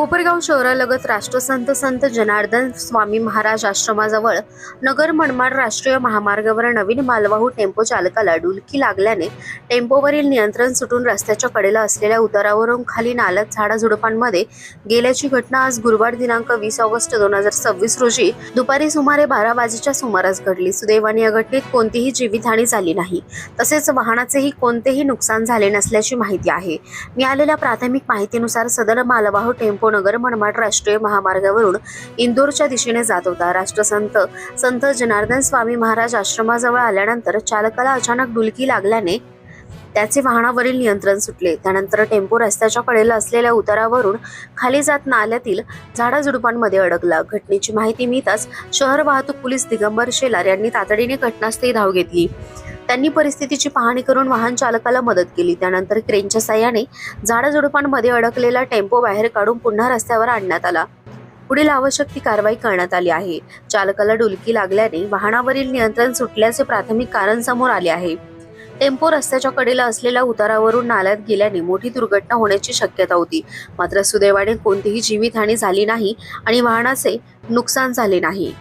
कोपरगाव शहरालगत राष्ट्रसंत संत जनार्दन स्वामी महाराज आश्रमाजवळ नगर मनमाड राष्ट्रीय महामार्गावर नवीन मालवाहू टेम्पो चालकाला डुलकी लागल्याने टेम्पोवरील नियंत्रण सुटून रस्त्याच्या कडेला असलेल्या उतारावरून खाली नाल्यात झाडाझुडपांमध्ये गेल्याची घटना आज गुरुवार दिनांक 20 ऑगस्ट 2026 रोजी दुपारी सुमारे 12 वाजेच्या सुमारास घडली। सुदैवाने या घटनेत कोणतीही जीवितहानी झाली नाही, तसेच वाहनाचेही कोणतेही नुकसान झाले नसल्याची माहिती आहे। मिळालेल्या प्राथमिक माहितीनुसार सदर मालवाहू टेम्पो नगर मनमाड राष्ट्रीय महामार्गावरून इंदोरच्या दिशेने जात होता। राष्ट्रसंत संत जनार्दन स्वामी महाराज आश्रमाजवळ आल्यानंतर चालकाला अचानक डुलकी लागल्याने त्याचे वाहनावरील नियंत्रण सुटले। त्यानंतर टेम्पो रस्त्याच्या कडेला असलेल्या उतारावरून खाली जात नाल्यातील झाडाझुडपांमध्ये अडकला। घटनेची माहिती मिळताच शहर वाहतूक पोलीस दिगंबर शेलार यांनी तातडीने घटनास्थळी धाव घेतली। त्यांनी परिस्थितीची पाहणी करून वाहन चालकाला मदत केली। त्यानंतर क्रेनच्या साहाय्याने झाडाझुडपांमध्ये अडकलेला टेम्पो बाहेर काढून पुन्हा रस्त्यावर आणण्यात आला। पुढील आवश्यक ती कारवाई करण्यात आली आहे। चालकाला डुलकी लागल्याने वाहनावरील नियंत्रण सुटल्याचे प्राथमिक कारण समोर आले आहे। टेम्पो रस्त्याच्या कडेला असलेल्या उतारावरून नाल्यात गेल्याने मोठी दुर्घटना होण्याची शक्यता होती, मात्र सुदैवाने कोणतीही जीवितहानी झाली नाही आणि वाहनाचे नुकसान झाले नाही।